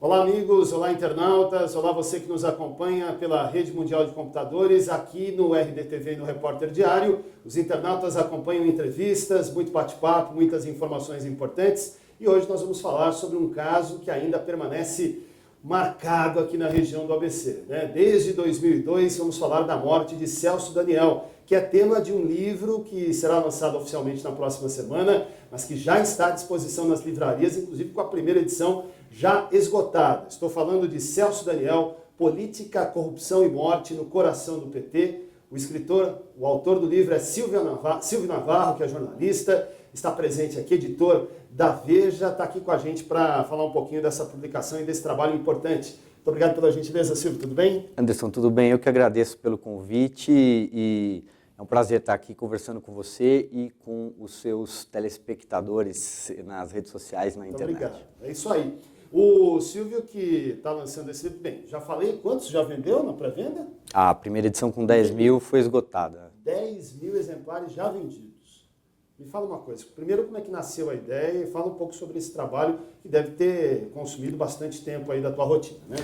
Olá amigos, olá internautas, olá você que nos acompanha pela Rede Mundial de Computadores, aqui no RDTV e no Repórter Diário. Os internautas acompanham entrevistas, muito bate-papo, muitas informações importantes. E hoje nós vamos falar sobre um caso que ainda permanece marcado aqui na região do ABC. Desde 2002 vamos falar da morte de Celso Daniel, que é tema de um livro que será lançado oficialmente na próxima semana, mas que já está à disposição nas livrarias, inclusive com a primeira edição já esgotada. Estou falando de Celso Daniel, Política, Corrupção e Morte no Coração do PT. O escritor, o autor do livro é Silvio Navarro, que é jornalista, está presente aqui, editor da Veja, está aqui com a gente para falar um pouquinho dessa publicação e desse trabalho importante. Muito obrigado pela gentileza, Silvio, tudo bem? Anderson, tudo bem? Eu que agradeço pelo convite e é um prazer estar aqui conversando com você e com os seus telespectadores nas redes sociais, na internet. Muito obrigado. É isso aí. O Silvio que está lançando esse livro, bem, já falei, quantos já vendeu na pré-venda? A primeira edição com 10 mil foi esgotada. 10 mil exemplares já vendidos. Me fala uma coisa, primeiro como é que nasceu a ideia e fala um pouco sobre esse trabalho que deve ter consumido bastante tempo aí da tua rotina, né?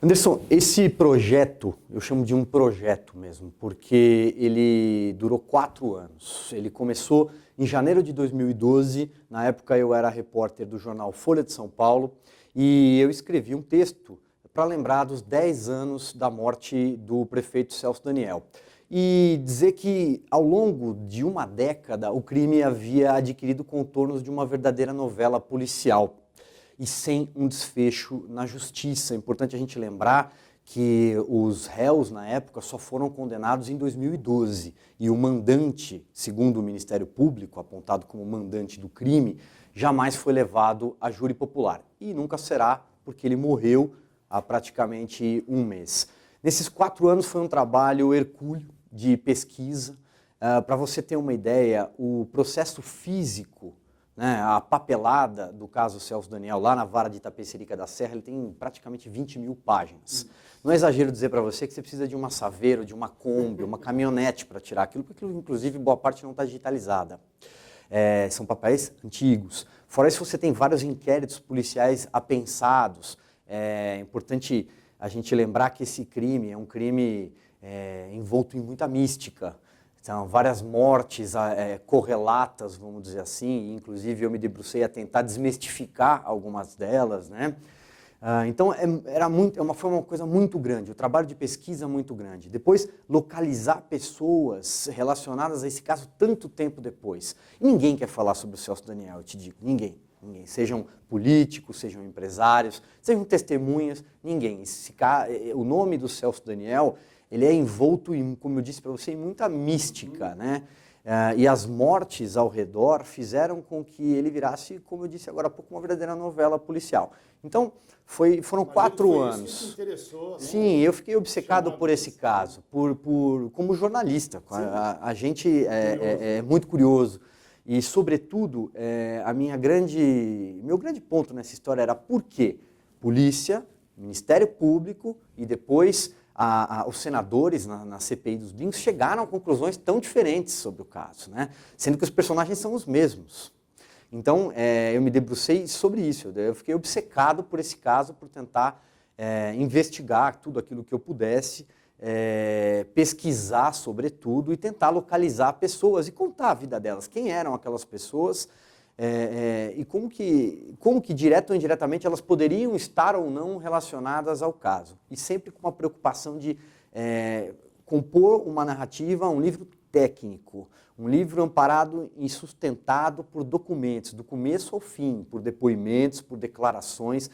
Anderson, esse projeto, eu chamo de um projeto mesmo, porque ele durou 4 anos. Ele começou em janeiro de 2012, na época eu era repórter do jornal Folha de São Paulo, e eu escrevi um texto para lembrar dos 10 anos da morte do prefeito Celso Daniel. E dizer que ao longo de uma década o crime havia adquirido contornos de uma verdadeira novela policial e sem um desfecho na justiça. É importante a gente lembrar que os réus, na época, só foram condenados em 2012 e o mandante, segundo o Ministério Público, apontado como mandante do crime, jamais foi levado a júri popular. E nunca será, porque ele morreu há praticamente um mês. Nesses 4 anos foi um trabalho hercúleo de pesquisa. Para você ter uma ideia, o processo físico, a papelada do caso Celso Daniel, lá na vara de Itapecerica da Serra, ele tem praticamente 20 mil páginas. Não é exagero dizer para você que você precisa de uma Saveiro, de uma Kombi, uma caminhonete para tirar aquilo, porque aquilo, inclusive, boa parte não está digitalizada. São papéis antigos. Fora isso, você tem vários inquéritos policiais apensados. É importante a gente lembrar que esse crime é um crime envolto em muita mística. São várias mortes correlatas, vamos dizer assim, inclusive eu me debrucei a tentar desmistificar algumas delas, né? Então foi uma coisa muito grande, o trabalho de pesquisa muito grande. Depois, localizar pessoas relacionadas a esse caso tanto tempo depois. E ninguém quer falar sobre o Celso Daniel, eu te digo, ninguém. Sejam políticos, sejam empresários, sejam testemunhas, ninguém. O nome do Celso Daniel, ele é envolto, como eu disse para você, em muita mística, né? E as mortes ao redor fizeram com que ele virasse, como eu disse agora há pouco, uma verdadeira novela policial. Então, foram 4 anos. Isso que interessou, né? Sim, eu fiquei obcecado por esse caso, como jornalista. A gente é muito curioso. E, sobretudo, meu grande ponto nessa história era por quê? Polícia, Ministério Público e depois os senadores na CPI dos Brincos chegaram a conclusões tão diferentes sobre o caso, né? Sendo que os personagens são os mesmos. Então, eu me debrucei sobre isso, eu fiquei obcecado por esse caso, por tentar investigar tudo aquilo que eu pudesse, pesquisar sobretudo e tentar localizar pessoas e contar a vida delas, quem eram aquelas pessoas e como que direto ou indiretamente elas poderiam estar ou não relacionadas ao caso. E sempre com uma preocupação de compor uma narrativa, um livro técnico, um livro amparado e sustentado por documentos, do começo ao fim, por depoimentos, por declarações,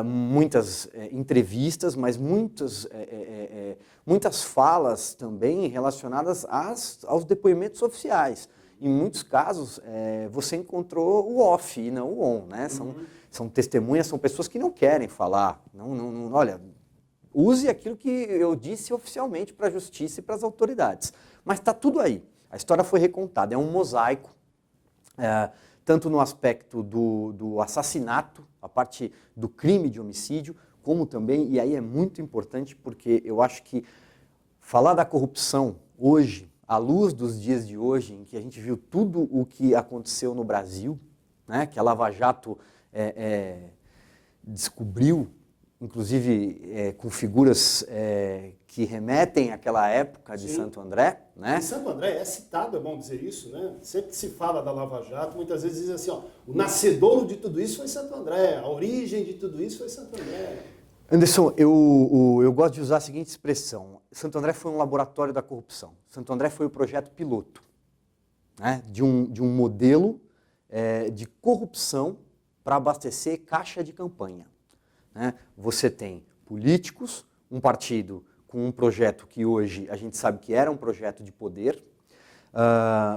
muitas entrevistas, mas muitas falas também relacionadas aos depoimentos oficiais. Em muitos casos, você encontrou o off e não o on, né? São testemunhas, são pessoas que não querem falar. Olha, use aquilo que eu disse oficialmente para a justiça e para as autoridades. Mas está tudo aí. A história foi recontada, é um mosaico, tanto no aspecto do assassinato, a parte do crime de homicídio, como também, e aí é muito importante porque eu acho que falar da corrupção hoje, à luz dos dias de hoje, em que a gente viu tudo o que aconteceu no Brasil, né, que a Lava Jato descobriu, inclusive com figuras que remetem àquela época de Santo André, né? E Santo André é citado, é bom dizer isso, né? Sempre que se fala da Lava Jato, muitas vezes diz assim, ó, o nascedouro de tudo isso foi Santo André, a origem de tudo isso foi Santo André. Anderson, eu gosto de usar a seguinte expressão: Santo André foi um laboratório da corrupção. Santo André foi o projeto piloto, né, de um modelo de corrupção para abastecer caixa de campanha. Né? Você tem políticos, um partido com um projeto que hoje a gente sabe que era um projeto de poder,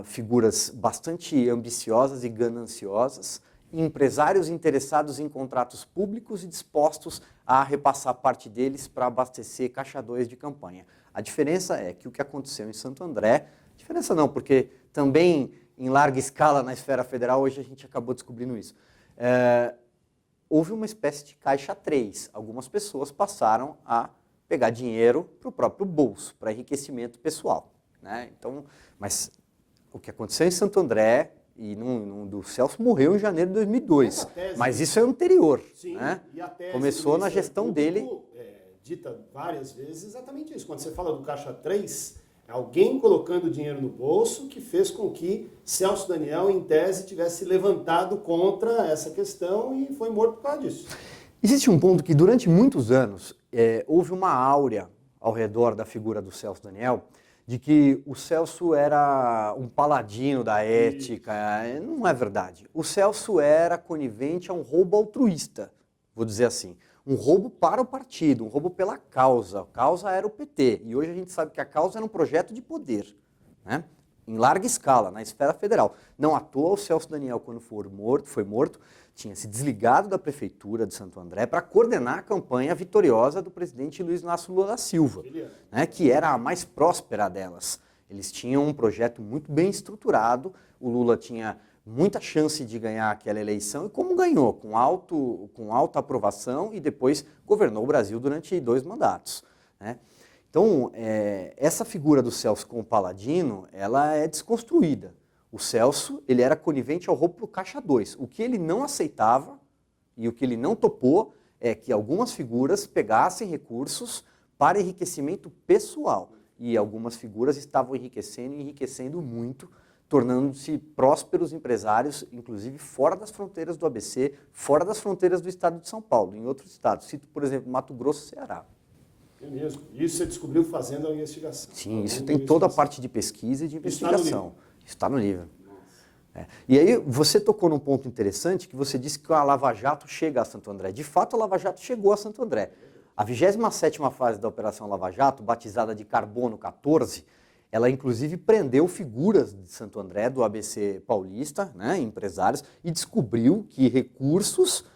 figuras bastante ambiciosas e gananciosas, empresários interessados em contratos públicos e dispostos a repassar parte deles para abastecer caixa 2 de campanha. A diferença é que o que aconteceu em Santo André, diferença não, porque também em larga escala na esfera federal, hoje a gente acabou descobrindo isso, houve uma espécie de caixa 3. Algumas pessoas passaram a pegar dinheiro para o próprio bolso, para enriquecimento pessoal. Né? Então, mas o que aconteceu em Santo André e do Celso morreu em janeiro de 2002. Mas isso é anterior. Sim, né? E a tese começou na gestão dele. Dita várias vezes exatamente isso. Quando você fala do caixa 3, é alguém colocando dinheiro no bolso que fez com que Celso Daniel, em tese, tivesse levantado contra essa questão e foi morto por causa disso. Existe um ponto que durante muitos anos houve uma áurea ao redor da figura do Celso Daniel, de que o Celso era um paladino da ética. Não é verdade. O Celso era conivente a um roubo altruísta, vou dizer assim. Um roubo para o partido, um roubo pela causa. A causa era o PT. E hoje a gente sabe que a causa era um projeto de poder, né? Em larga escala, na esfera federal. Não à toa, o Celso Daniel, quando foi morto, tinha se desligado da prefeitura de Santo André para coordenar a campanha vitoriosa do presidente Luiz Inácio Lula da Silva, né, que era a mais próspera delas. Eles tinham um projeto muito bem estruturado, o Lula tinha muita chance de ganhar aquela eleição, e como ganhou? Com alta aprovação, e depois governou o Brasil durante 2 mandatos. Né? Então, essa figura do Celso como paladino, ela é desconstruída. O Celso, ele era conivente ao roubo para o caixa 2. O que ele não aceitava e o que ele não topou é que algumas figuras pegassem recursos para enriquecimento pessoal. E algumas figuras estavam enriquecendo muito, tornando-se prósperos empresários, inclusive fora das fronteiras do ABC, fora das fronteiras do estado de São Paulo, em outros estados. Cito, por exemplo, Mato Grosso e Ceará. É mesmo. Isso você descobriu fazendo a investigação. Sim, isso tem toda a parte de pesquisa e de investigação. Está no livro. E aí você tocou num ponto interessante, que você disse que a Lava Jato chega a Santo André. De fato, a Lava Jato chegou a Santo André. A 27ª fase da Operação Lava Jato, batizada de Carbono 14, ela inclusive prendeu figuras de Santo André, do ABC paulista, né, empresários, e descobriu que recursos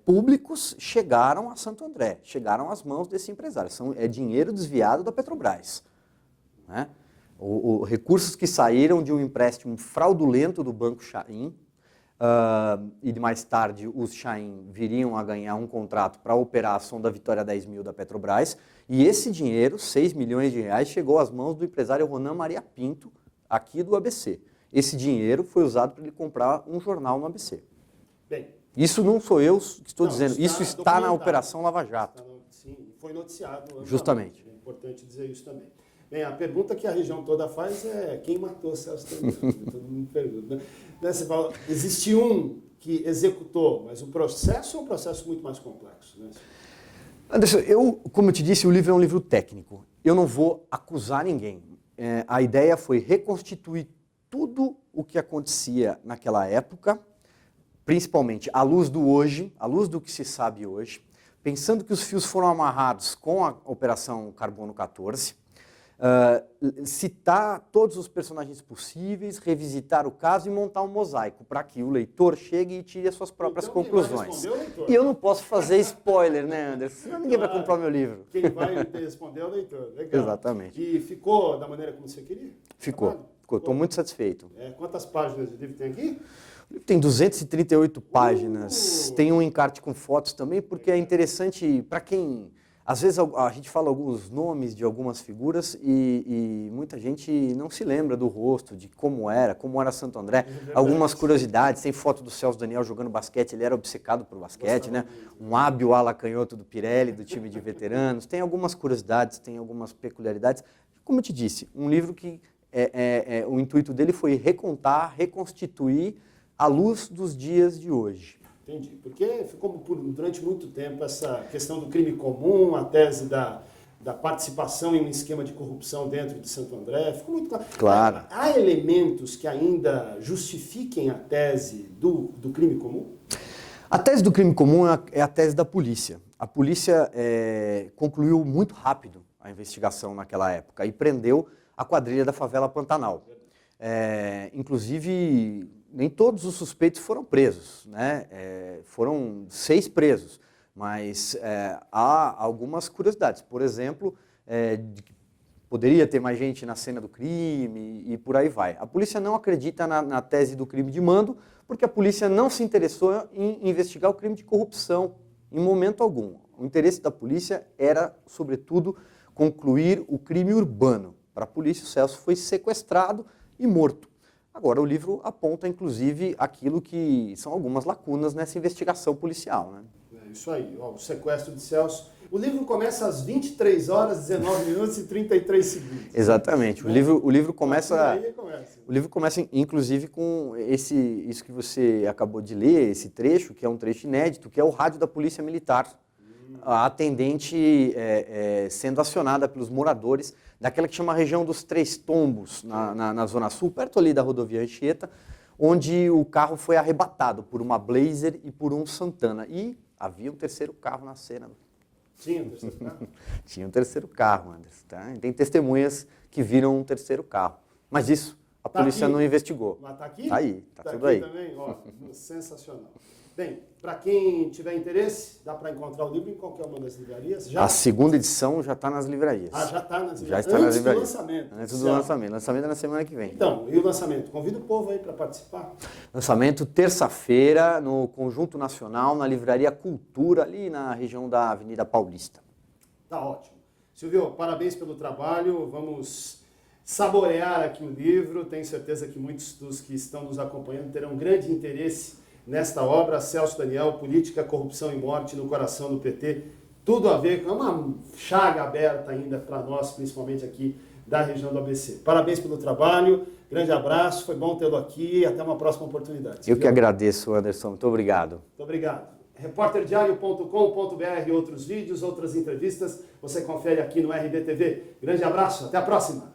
públicos chegaram a Santo André, chegaram às mãos desse empresário. É dinheiro desviado da Petrobras. Né? Recursos que saíram de um empréstimo fraudulento do Banco Chaim, e mais tarde os Chaim viriam a ganhar um contrato para operar a sonda Vitória 10.000 da Petrobras, e esse dinheiro, 6 milhões de reais, chegou às mãos do empresário Ronan Maria Pinto, aqui do ABC. Esse dinheiro foi usado para ele comprar um jornal no ABC. Bem, isso não sou eu que estou dizendo, isso está na Operação Lava Jato. Sim, foi noticiado. Justamente. É importante dizer isso também. Bem, a pergunta que a região toda faz é quem matou Celso Daniel? Todo mundo pergunta. Né? Você fala, existe um que executou, mas o processo é um processo muito mais complexo. Né? Anderson, como eu te disse, o livro é um livro técnico. Eu não vou acusar ninguém. A ideia foi reconstituir tudo o que acontecia naquela época, principalmente à luz do hoje, à luz do que se sabe hoje, pensando que os fios foram amarrados com a Operação Carbono 14, citar todos os personagens possíveis, revisitar o caso e montar um mosaico para que o leitor chegue e tire as suas próprias conclusões. E eu não posso fazer spoiler, né, Anderson? Senão ninguém vai comprar meu livro. Quem vai responder é o leitor. Legal. Exatamente. E ficou da maneira como você queria? Ficou. Estou muito satisfeito. Quantas páginas de livro tem aqui? O livro tem 238 páginas. Tem um encarte com fotos também, porque é interessante para quem Às vezes a gente fala alguns nomes de algumas figuras e muita gente não se lembra do rosto, de como era Santo André. Algumas curiosidades, tem foto do Celso Daniel jogando basquete, ele era obcecado por basquete, né? Um hábil ala canhoto do Pirelli, do time de veteranos. Tem algumas curiosidades, tem algumas peculiaridades. Como eu te disse, um livro que o intuito dele foi recontar, reconstituir à luz dos dias de hoje. Entendi, porque ficou durante muito tempo essa questão do crime comum, a tese da participação em um esquema de corrupção dentro de Santo André, ficou muito claro. Claro. Há elementos que ainda justifiquem a tese do crime comum? A tese do crime comum é a tese da polícia. A polícia concluiu muito rápido a investigação naquela época e prendeu a quadrilha da favela Pantanal. Inclusive, nem todos os suspeitos foram presos, né? Foram 6 presos, mas há algumas curiosidades. Por exemplo, poderia ter mais gente na cena do crime e por aí vai. A polícia não acredita na tese do crime de mando, porque a polícia não se interessou em investigar o crime de corrupção em momento algum. O interesse da polícia era, sobretudo, concluir o crime urbano. Para a polícia, o Celso foi sequestrado e morto. Agora, o livro aponta, inclusive, aquilo que são algumas lacunas nessa investigação policial, né? É isso aí, o sequestro de Celso. O livro começa às 23 horas, 19 minutos e 33 segundos. Exatamente. O livro começa... O livro começa, inclusive, com isso que você acabou de ler, esse trecho, que é um trecho inédito, que é o rádio da Polícia Militar. A atendente sendo acionada pelos moradores daquela que chama a região dos Três Tombos, na Zona Sul, perto ali da rodovia Anchieta, onde o carro foi arrebatado por uma Blazer e por um Santana. E havia um terceiro carro na cena. Tinha um terceiro carro? Tinha um terceiro carro, Anderson. Tá? Tem testemunhas que viram um terceiro carro. Mas isso a polícia não investigou. Mas está aqui? Está aí, está tudo aqui aí. Também? Ó, sensacional. Bem, para quem tiver interesse, dá para encontrar o livro em qualquer uma das livrarias? A segunda edição já está nas livrarias. Já está nas livrarias? Já está nas livrarias. Antes do lançamento. Antes do lançamento. Lançamento é na semana que vem. Então, e o lançamento? Convido o povo aí para participar. Lançamento terça-feira no Conjunto Nacional, na Livraria Cultura, ali na região da Avenida Paulista. Tá ótimo. Silvio, parabéns pelo trabalho. Vamos saborear aqui o livro. Tenho certeza que muitos dos que estão nos acompanhando terão grande interesse nesta obra. Celso Daniel, Política, Corrupção e Morte no Coração do PT. Tudo a ver, é uma chaga aberta ainda para nós, principalmente aqui da região do ABC. Parabéns pelo trabalho, grande abraço, foi bom tê-lo aqui e até uma próxima oportunidade. Eu que agradeço, Anderson. Muito obrigado. Muito obrigado. Repórterdiario.com.br, outros vídeos, outras entrevistas, você confere aqui no RDTV. Grande abraço, até a próxima.